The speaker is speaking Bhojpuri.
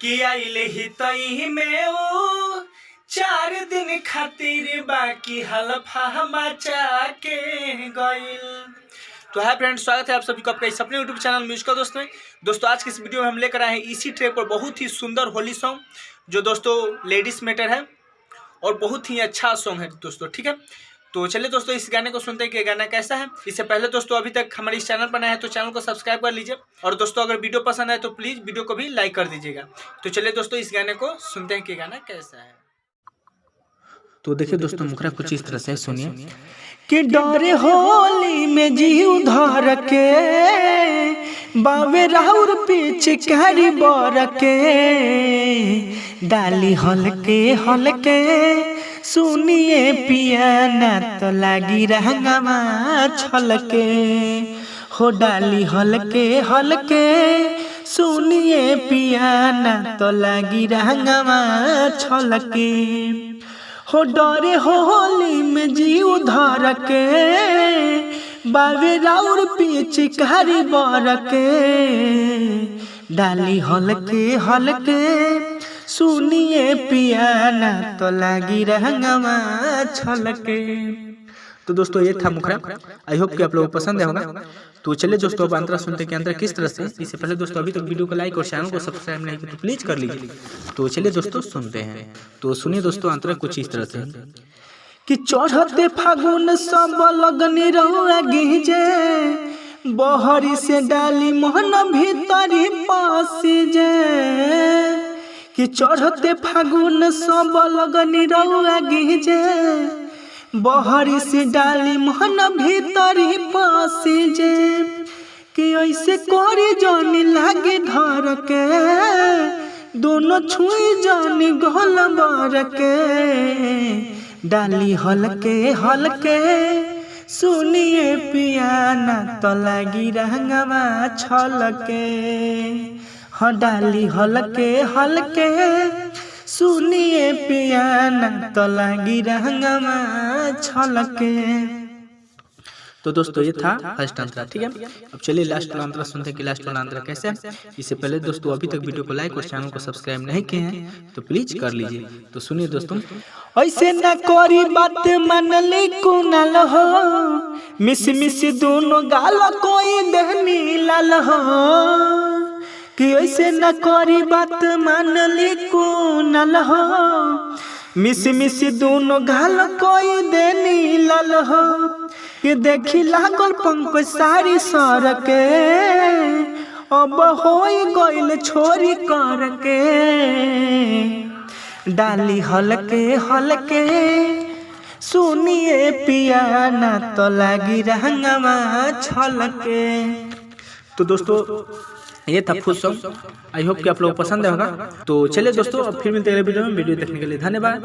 कि आइले ही तई में ओ 4 दिन खातिर बाकी हलफा मचा के गइल। तो हाय फ्रेंड्स, स्वागत है आप सभी को आपका इस अपने यूट्यूब चैनल म्यूजिकल दोस्त में। दोस्तों आज की इस वीडियो में हम लेकर आए हैं इसी ट्रैक पर बहुत ही सुंदर होली सॉन्ग, जो दोस्तों लेडीज मैटर है और बहुत ही अच्छा सॉन्ग है दोस्तों, ठीक है। तो चलिए दोस्तों इस गाने को सुनते हैं कि गाना कैसा है। इससे पहले दोस्तों अभी तक हमारे इस चैनल पर नए हैं तो चैनल को सब्सक्राइब कर लीजिए, और दोस्तों अगर वीडियो पसंद आए तो प्लीज़ वीडियो को भी लाइक कर दीजिएगा। तो चलिए दोस्तों इस गाने को सुनते हैं कि गाना कैसा है। तो देखिए दोस्तों मुखरा कुछ इस तरह से सुनिए कि डरे होली में जीव धर के बावे राउर पीछे कारी बर के डाली हलके हलके सुनिए पिया ना तो लागी रंगमा छलके हो डाली हलके हलके सुनिए पिया ना तो लागी रंगमा छलके हो डरे होली में जीव धर के बावे राउर पीछे कारी बर के डाली हलके हलके सुनिए पिया ना तो लागी रंगमा छलके। तो दोस्तों ये था मुखरा। आई होप कि आप लोगों को पसंद होगा। तो चलिए दोस्तों अब अंतरा सुनते हैं कि अंतरा किस तरह से। इससे पहले दोस्तों अभी तक वीडियो को लाइक और चैनल को सब्सक्राइब नहीं किया तो प्लीज कर लीजिए। तो चलिए दोस्तों सुनते हैं। तो सुनिए दोस्तों अंतरा कुछ इस तरह से कि चढ़ते फागुन सब लगनी रहुआ गिजे बहरी से डाली मोहन भीतरी पसी जे कि चढ़ते फागुन सब लगनी रहुआ गिजे बहरी से डाली मोहन भीतरी पसी जे कि ऐसे कोरी जानी लागे धर के दोनों छुई जानी गल बर के डाली हलके हलके सुनिए पिया ना तो लागी रंगवा छलके हाँ डाली हलके हलके सुनिए पिया ना तो लागी रंगवा छलके। तो दोस्तों ये था फर्स्ट अंतरा, ठीक है। अब चलिए लास्ट वाला अंतरा सुनते हैं कि लास्ट वाला अंतरा कैसे है। इससे पहले दोस्तों अभी तक वीडियो को लाइक और चैनल को सब्सक्राइब नहीं किए हैं तो प्लीज कर लीजिए। तो सुनिए दोस्तों ऐसे न करी बात मनली कुनल हो मिस मिस दोनों गाल कोई दहनी लाल हो कि ऐसे न करी बात मनली कुनल हो मिस मिस दोनों गाल कोई देनी लाल हो कि देखी लागल पंख सारी सर के अब होई गइल छोरी कर के डाली हलके हलके सुनिए पिया ना तो लागी रंगमा छलके। तो दोस्तों ये था फुल सॉन्ग। आई होप कि आप लोगों को पसंद होगा। तो चलिए दोस्तों अब फिर मिलते हैं अगले वीडियो में। वीडियो देखने के लिए धन्यवाद।